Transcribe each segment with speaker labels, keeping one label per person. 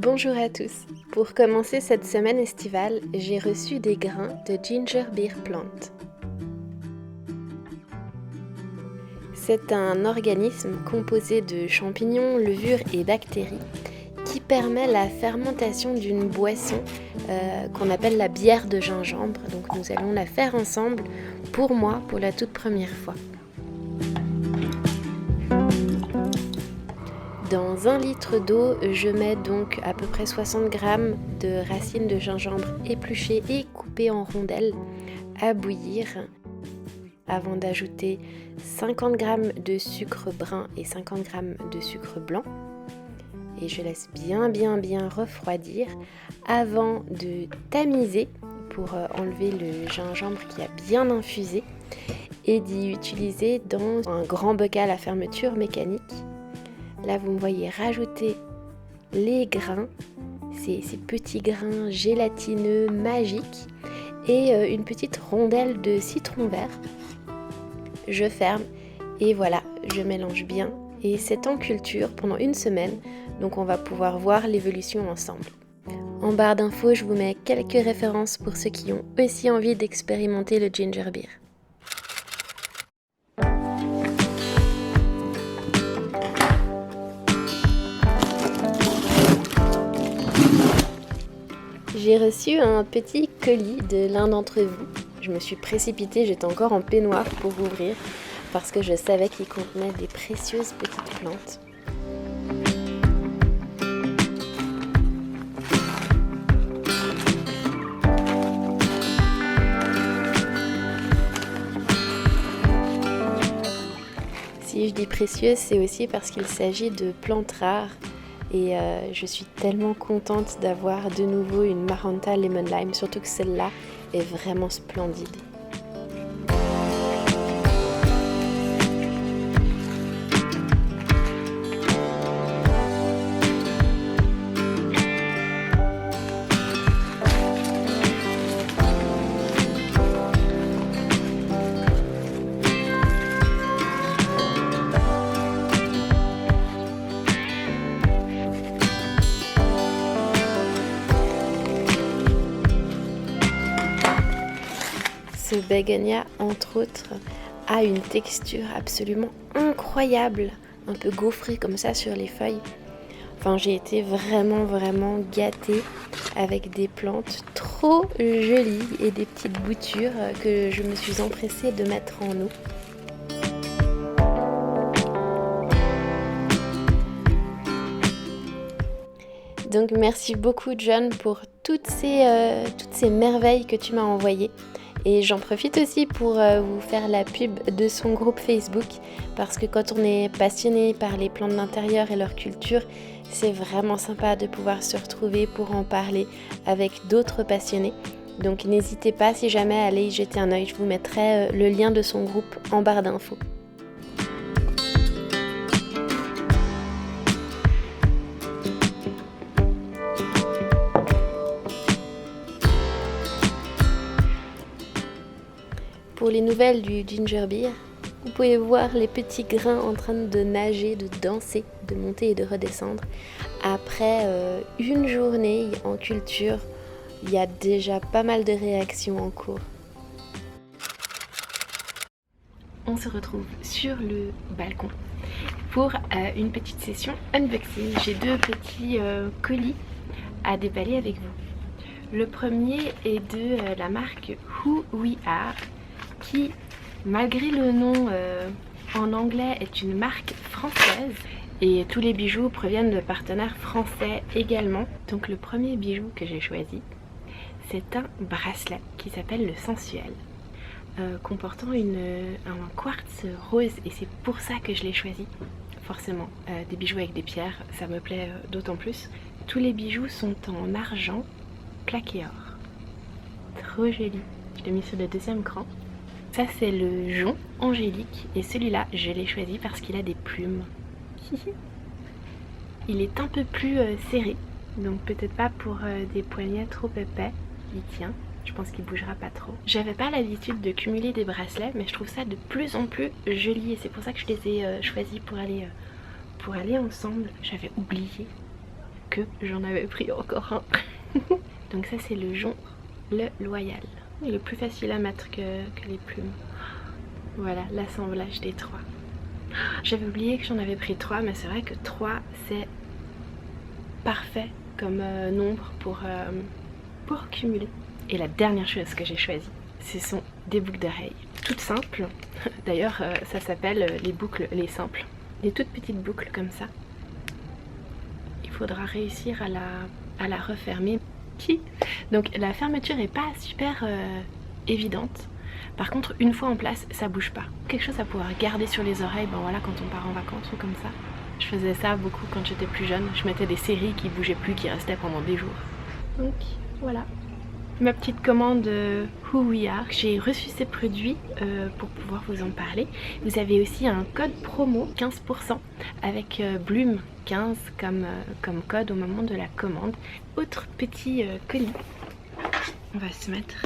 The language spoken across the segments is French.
Speaker 1: Bonjour à tous. Pour commencer cette semaine estivale, j'ai reçu des grains de Ginger Beer Plant. C'est un organisme composé de champignons, levures et bactéries qui permet la fermentation d'une boisson qu'on appelle la bière de gingembre. Donc nous allons la faire ensemble pour moi pour la toute première fois. Dans 1 litre d'eau, je mets donc à peu près 60 g de racines de gingembre épluchées et coupées en rondelles à bouillir avant d'ajouter 50 g de sucre brun et 50 g de sucre blanc. Et je laisse bien refroidir avant de tamiser pour enlever le gingembre qui a bien infusé et d'y utiliser dans un grand bocal à fermeture mécanique. Là, vous me voyez rajouter les grains, ces petits grains gélatineux magiques et une petite rondelle de citron vert. Je ferme et voilà, je mélange bien. Et c'est en culture pendant 1 semaine, donc on va pouvoir voir l'évolution ensemble. En barre d'infos, je vous mets quelques références pour ceux qui ont aussi envie d'expérimenter le ginger beer. J'ai reçu un petit colis de l'un d'entre vous. Je me suis précipitée, j'étais encore en peignoir pour ouvrir parce que je savais qu'il contenait des précieuses petites plantes. Si je dis précieuses, c'est aussi parce qu'il s'agit de plantes rares. Et je suis tellement contente d'avoir de nouveau une Maranta Lemon Lime, surtout que celle-là est vraiment splendide. Ce bégonia, entre autres, a une texture absolument incroyable, un peu gaufrée comme ça sur les feuilles. Enfin, j'ai été vraiment gâtée avec des plantes trop jolies et des petites boutures que je me suis empressée de mettre en eau. Donc merci beaucoup John pour toutes ces merveilles que tu m'as envoyées. Et j'en profite aussi pour vous faire la pub de son groupe Facebook parce que quand on est passionné par les plantes d'intérieur et leur culture, c'est vraiment sympa de pouvoir se retrouver pour en parler avec d'autres passionnés. Donc n'hésitez pas si jamais à aller y jeter un œil, je vous mettrai le lien de son groupe en barre d'infos. Pour les nouvelles du ginger beer, vous pouvez voir les petits grains en train de nager, de danser, de monter et de redescendre. Après 1 journée en culture, il y a déjà pas mal de réactions en cours. On se retrouve sur le balcon pour une petite session unboxing. J'ai 2 petits colis à déballer avec vous. Le premier est de la marque Who We Are, qui, malgré le nom en anglais, est une marque française et tous les bijoux proviennent de partenaires français également. Donc le premier bijou que j'ai choisi, c'est un bracelet qui s'appelle le Sensuel, comportant un quartz rose, et c'est pour ça que je l'ai choisi. Forcément, des bijoux avec des pierres, ça me plaît d'autant plus. Tous les bijoux sont en argent plaqué or. Trop joli. Je l'ai mis sur le 2e cran. Ça c'est le jonc angélique et celui-là je l'ai choisi parce qu'il a des plumes. Il est un peu plus serré, donc peut-être pas pour des poignets trop épais. Il tient, je pense qu'il bougera pas trop. J'avais pas l'habitude de cumuler des bracelets, mais je trouve ça de plus en plus joli et c'est pour ça que je les ai choisis pour aller ensemble. J'avais oublié que j'en avais pris encore un. Donc ça c'est le jonc, le loyal. Il est plus facile à mettre que les plumes. Voilà, l'assemblage des 3. J'avais oublié que j'en avais pris 3, mais c'est vrai que 3 c'est parfait comme nombre pour cumuler. Et la dernière chose que j'ai choisie, ce sont des boucles d'oreilles. Toutes simples. D'ailleurs ça s'appelle les boucles les simples. Des toutes petites boucles comme ça. Il faudra réussir à la refermer. Donc la fermeture n'est pas super évidente. Par contre une fois en place ça bouge pas. Quelque chose à pouvoir garder sur les oreilles, ben voilà, quand on part en vacances ou comme ça. Je faisais ça beaucoup quand j'étais plus jeune. Je mettais des séries qui bougeaient plus, qui restaient pendant des jours. Donc voilà. Ma petite commande Who We Are. J'ai reçu ces produits pour pouvoir vous en parler. Vous avez aussi un code promo 15% avec Bloom 15 comme code au moment de la commande. Autre petit colis. On va se mettre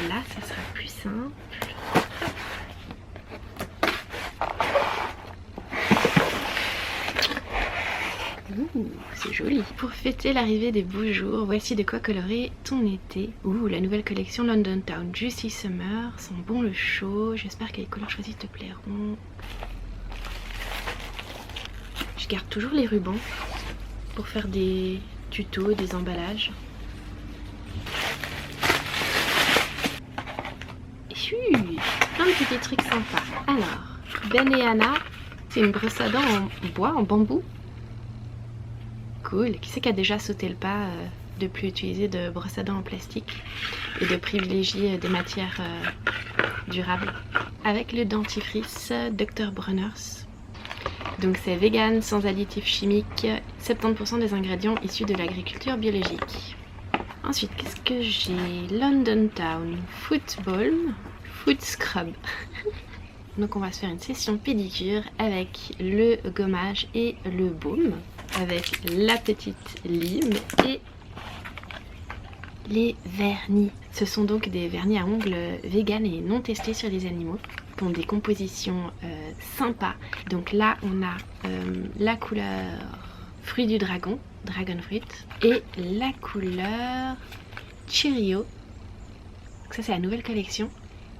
Speaker 1: là, ça sera plus simple. Ouh, c'est joli. Pour fêter l'arrivée des beaux jours, voici de quoi colorer ton été. Ouh, la nouvelle collection London Town Juicy Summer sent bon le chaud. J'espère que les couleurs choisies te plairont. Je garde toujours les rubans pour faire des tutos, des emballages. Et plein de petits trucs sympas. Alors, Ben et Anna, c'est une brosse à dents en bois, en bambou. Cool. Qui c'est qui a déjà sauté le pas de plus utiliser de brosse à dents en plastique et de privilégier des matières durables. Avec le dentifrice Dr. Bronner's. Donc c'est vegan, sans additifs chimiques, 70% des ingrédients issus de l'agriculture biologique. Ensuite, qu'est-ce que j'ai? London Town Football Foot Scrub. Donc on va se faire une session pédicure avec le gommage et le baume, avec la petite lime et les vernis. Ce sont donc des vernis à ongles vegan et non testés sur les animaux, qui ont des compositions sympas. Donc là on a la couleur fruit du dragon, dragon fruit, et la couleur Cheerio. Donc ça c'est la nouvelle collection.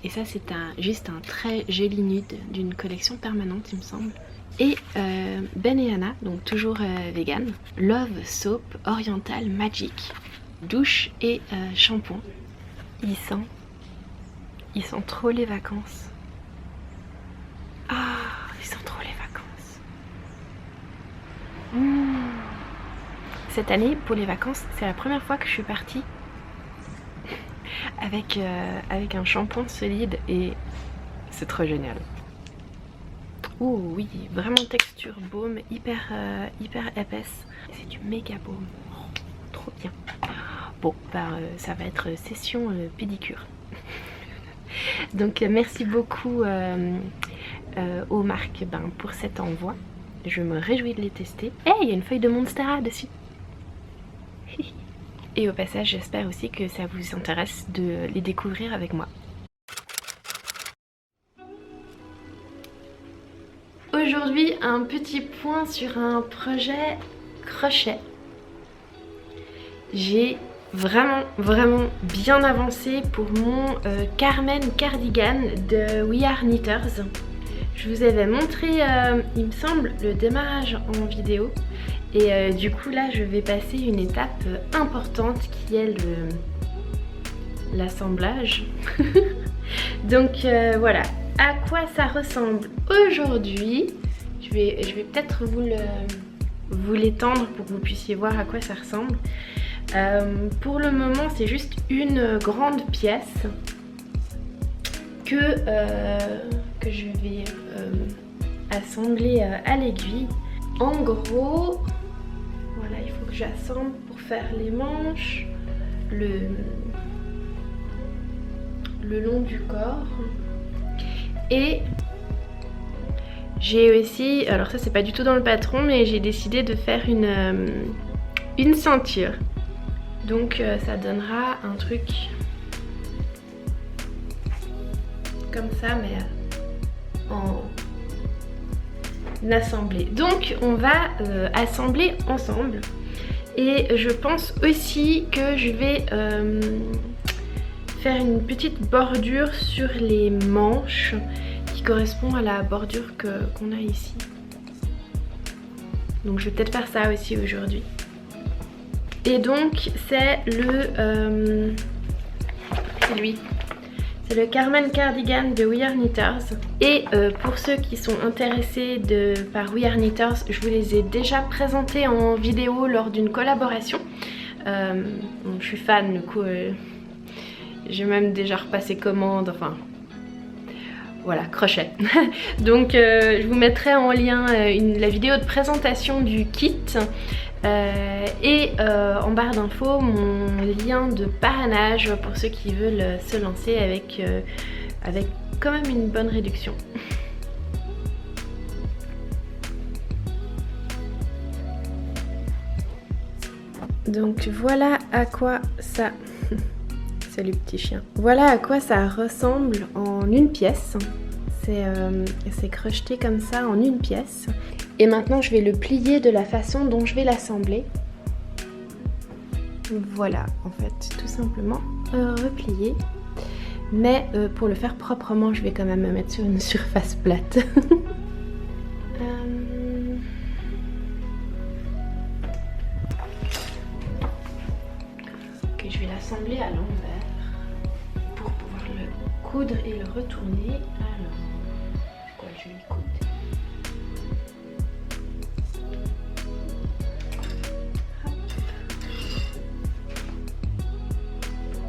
Speaker 1: Et ça c'est juste un très joli nude d'une collection permanente il me semble. Et Ben et Anna, donc toujours vegan, Love Soap Oriental Magic, douche et shampoing. Il sent trop les vacances. Ah, il sent trop les vacances. Cette année, pour les vacances, c'est la première fois que je suis partie avec un shampoing solide et c'est trop génial. Oh oui, vraiment texture baume, hyper épaisse. C'est du méga baume. Oh, trop bien. Bon, bah, ça va être session pédicure. Donc merci beaucoup aux marques pour cet envoi. Je me réjouis de les tester. Hey, il y a une feuille de Monstera dessus. Et au passage, j'espère aussi que ça vous intéresse de les découvrir avec moi. Aujourd'hui, un petit point sur un projet crochet. J'ai vraiment bien avancé pour mon Carmen Cardigan de We Are Knitters. Je vous avais montré, il me semble, le démarrage en vidéo. Et du coup là je vais passer une étape importante qui est l'assemblage. Donc voilà, à quoi ça ressemble aujourd'hui. Je vais peut-être vous l'étendre pour que vous puissiez voir à quoi ça ressemble. Pour le moment c'est juste une grande pièce que je vais assembler à l'aiguille. En gros, voilà, il faut que j'assemble pour faire les manches, le long du corps. Et j'ai aussi, alors ça c'est pas du tout dans le patron, mais j'ai décidé de faire une ceinture. Donc ça donnera un truc comme ça, mais en assemblé. Donc on va assembler ensemble. Et je pense aussi que je vais faire une petite bordure sur les manches qui correspond à la bordure qu'on a ici. Donc je vais peut-être faire ça aussi aujourd'hui. Et donc c'est lui. C'est le Carmen Cardigan de We Are Knitters. Et pour ceux qui sont intéressés par We Are Knitters, je vous les ai déjà présentés en vidéo lors d'une collaboration. Bon, je suis fan, du coup j'ai même déjà repassé commande, enfin voilà, crochet. Donc je vous mettrai en lien la vidéo de présentation du kit. Et en barre d'infos mon lien de parrainage pour ceux qui veulent se lancer avec quand même une bonne réduction. Donc voilà à quoi ça... Salut petit chien. Voilà à quoi ça ressemble en une pièce. C'est crocheté comme ça en une pièce. Et maintenant je vais le plier de la façon dont je vais l'assembler. Voilà, en fait, tout simplement replier. Mais pour le faire proprement, je vais quand même me mettre sur une surface plate. Ok, je vais l'assembler à l'envers pour pouvoir le coudre et le retourner. Alors, quoi, je vais le coudre.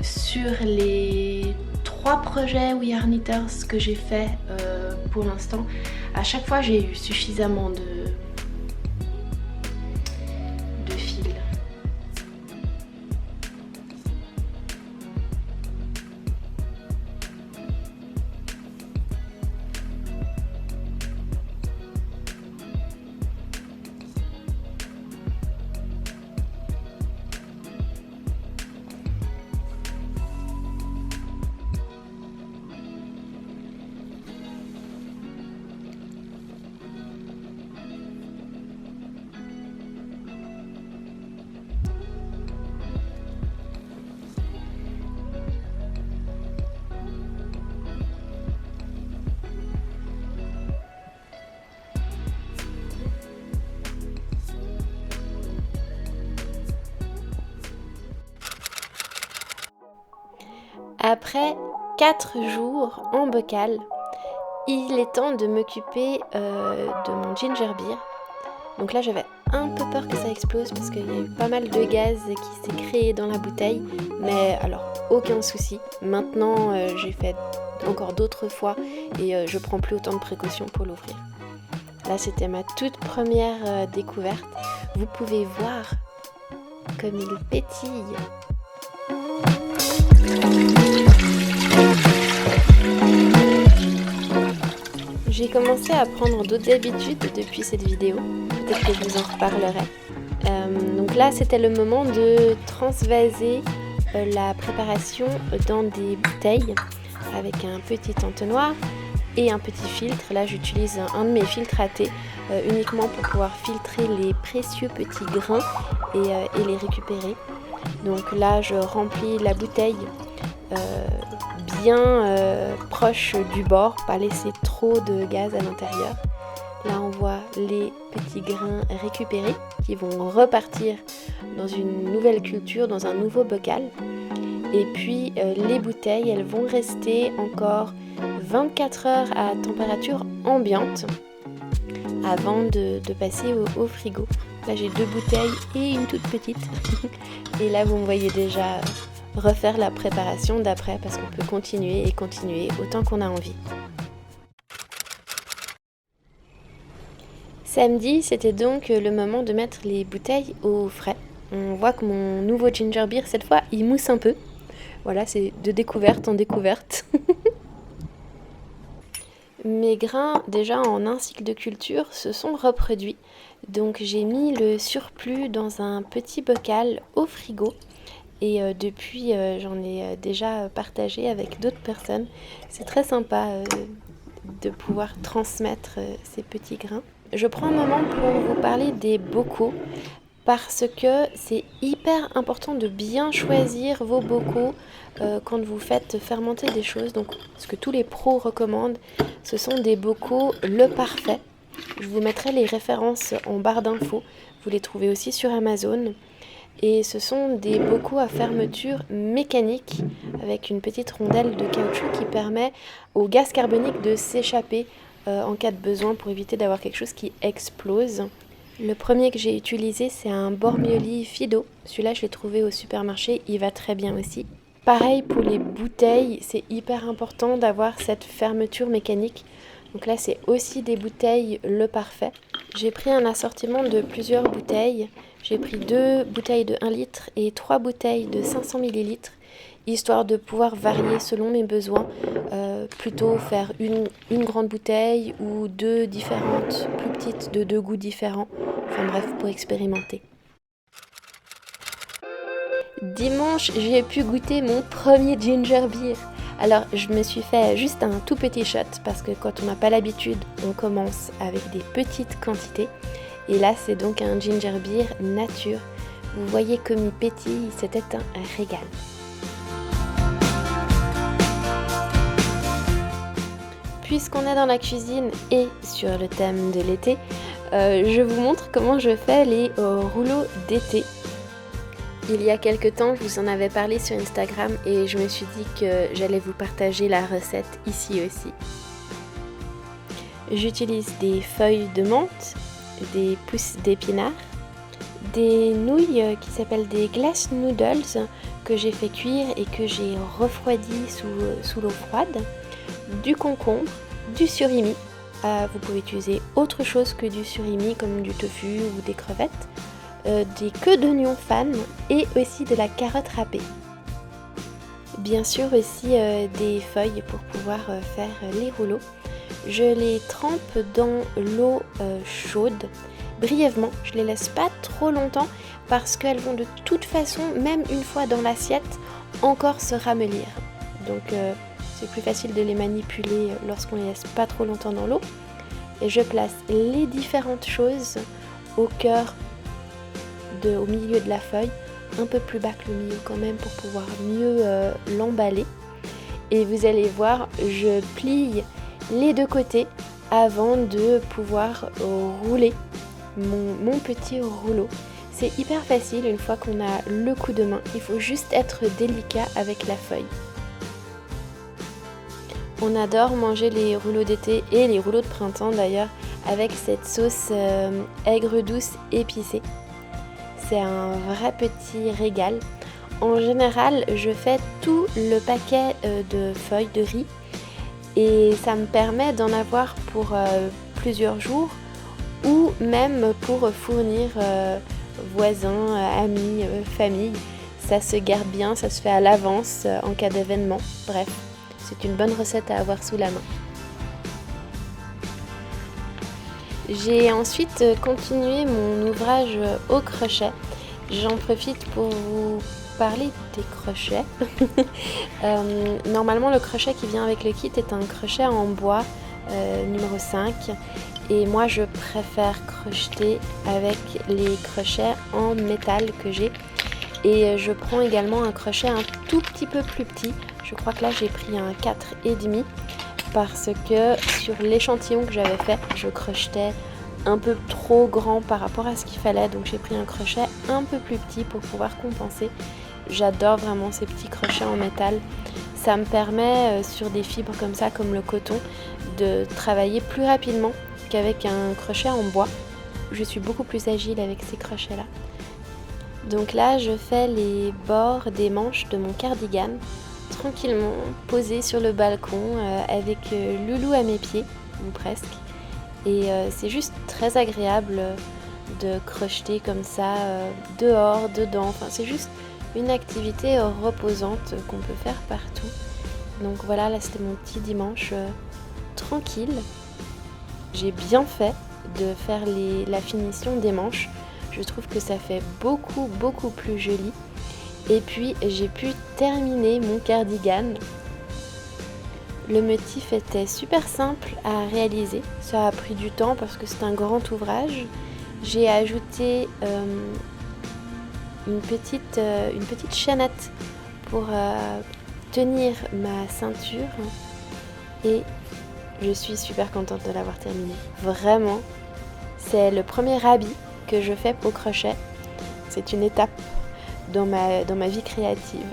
Speaker 1: Sur les 3 projets We Are Knitters que j'ai fait pour l'instant, à chaque fois j'ai eu suffisamment de fil. Après 4 jours en bocal, il est temps de m'occuper de mon ginger beer. Donc là j'avais un peu peur que ça explose parce qu'il y a eu pas mal de gaz qui s'est créé dans la bouteille. Mais alors aucun souci, maintenant j'ai fait encore d'autres fois et je prends plus autant de précautions pour l'ouvrir. Là c'était ma toute première découverte. Vous pouvez voir comme il pétille. J'ai commencé à prendre d'autres habitudes depuis cette vidéo, peut-être que je vous en reparlerai. Donc là c'était le moment de transvaser la préparation dans des bouteilles avec un petit entonnoir et un petit filtre. Là j'utilise un de mes filtres à thé uniquement pour pouvoir filtrer les précieux petits grains et les récupérer. Donc là je remplis la bouteille bien proche du bord, pas laisser trop de gaz à l'intérieur. Là on voit les petits grains récupérés qui vont repartir dans une nouvelle culture, dans un nouveau bocal. Et puis les bouteilles, elles vont rester encore 24 heures à température ambiante avant de passer au frigo. Là j'ai 2 bouteilles et une toute petite. Et là vous me voyez déjà refaire la préparation d'après parce qu'on peut continuer et continuer autant qu'on a envie. Samedi, c'était donc le moment de mettre les bouteilles au frais. On voit que mon nouveau ginger beer, cette fois, il mousse un peu. Voilà, c'est de découverte en découverte. Mes grains, déjà en un cycle de culture, se sont reproduits. Donc j'ai mis le surplus dans un petit bocal au frigo. Et depuis, j'en ai déjà partagé avec d'autres personnes. C'est très sympa de pouvoir transmettre ces petits grains. Je prends un moment pour vous parler des bocaux. parce que c'est hyper important de bien choisir vos bocaux quand vous faites fermenter des choses. Donc, ce que tous les pros recommandent, ce sont des bocaux Le Parfait. Je vous mettrai les références en barre d'infos. Vous les trouvez aussi sur Amazon. Et ce sont des bocaux à fermeture mécanique avec une petite rondelle de caoutchouc qui permet au gaz carbonique de s'échapper en cas de besoin pour éviter d'avoir quelque chose qui explose. Le premier que j'ai utilisé, c'est un Bormioli Fido. Celui-là, je l'ai trouvé au supermarché, il va très bien aussi. Pareil pour les bouteilles, c'est hyper important d'avoir cette fermeture mécanique. Donc là, c'est aussi des bouteilles Le Parfait. J'ai pris un assortiment de plusieurs bouteilles. J'ai pris 2 bouteilles de 1 litre et 3 bouteilles de 500 ml, histoire de pouvoir varier selon mes besoins. Plutôt faire une grande bouteille ou 2 différentes, plus petites, de 2 goûts différents. Enfin bref, pour expérimenter. Dimanche, j'ai pu goûter mon premier ginger beer. Alors, je me suis fait juste un tout petit shot parce que quand on n'a pas l'habitude, on commence avec des petites quantités. Et là, c'est donc un ginger beer nature. Vous voyez comme il pétille, c'était un régal. Puisqu'on est dans la cuisine et sur le thème de l'été, je vous montre comment je fais les rouleaux d'été. Il y a quelques temps, je vous en avais parlé sur Instagram et je me suis dit que j'allais vous partager la recette ici aussi. J'utilise des feuilles de menthe, des pousses d'épinards, des nouilles qui s'appellent des glass noodles que j'ai fait cuire et que j'ai refroidi sous l'eau froide, du concombre, du surimi. Vous pouvez utiliser autre chose que du surimi comme du tofu ou des crevettes. Des queues d'oignons fans et aussi de la carotte râpée. Bien sûr aussi des feuilles pour pouvoir faire les rouleaux. Je les trempe dans l'eau chaude brièvement. Je les laisse pas trop longtemps parce qu'elles vont de toute façon, même une fois dans l'assiette, encore se ramollir. Donc c'est plus facile de les manipuler lorsqu'on les laisse pas trop longtemps dans l'eau. Et je place les différentes choses au cœur au milieu de la feuille, un peu plus bas que le milieu quand même pour pouvoir mieux l'emballer. Et vous allez voir, je plie les deux côtés avant de pouvoir rouler mon petit rouleau. C'est hyper facile une fois qu'on a le coup de main, il faut juste être délicat avec la feuille. On adore manger les rouleaux d'été et les rouleaux de printemps d'ailleurs avec cette sauce aigre douce épicée. C'est un vrai petit régal. En général, je fais tout le paquet de feuilles de riz et ça me permet d'en avoir pour plusieurs jours ou même pour fournir voisins, amis, famille. Ça se garde bien, ça se fait à l'avance en cas d'événement. Bref, c'est une bonne recette à avoir sous la main. J'ai ensuite continué mon ouvrage au crochet. J'en profite pour vous parler des crochets. Normalement, le crochet qui vient avec le kit est un crochet en bois numéro 5. Et moi, je préfère crocheter avec les crochets en métal que j'ai. Et je prends également un crochet un tout petit peu plus petit. Je crois que là, j'ai pris un 4,5. Parce que sur l'échantillon que j'avais fait, je crochetais un peu trop grand par rapport à ce qu'il fallait, donc j'ai pris un crochet un peu plus petit pour pouvoir compenser. J'adore vraiment ces petits crochets en métal. Ça me permet sur des fibres comme ça, comme le coton, de travailler plus rapidement qu'avec un crochet en bois. Je suis beaucoup plus agile avec ces crochets-là. Donc là, je fais les bords des manches de mon cardigan tranquillement posé sur le balcon avec Loulou à mes pieds, ou presque. Et c'est juste très agréable de crocheter comme ça, dehors, dedans. Enfin, c'est juste une activité reposante qu'on peut faire partout. Donc voilà, là c'était mon petit dimanche tranquille. J'ai bien fait de faire la finition des manches. Je trouve que ça fait beaucoup plus joli. Et puis j'ai pu terminer mon cardigan. Le motif était super simple à réaliser. Ça a pris du temps parce que c'est un grand ouvrage. J'ai ajouté une petite chaînette pour tenir ma ceinture et je suis super contente de l'avoir terminé. Vraiment, c'est le premier habit que je fais au crochet. C'est une étape dans ma vie créative.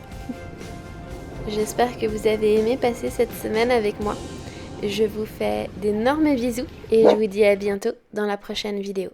Speaker 1: J'espère que vous avez aimé passer cette semaine avec moi. Je vous fais d'énormes bisous et je vous dis à bientôt dans la prochaine vidéo.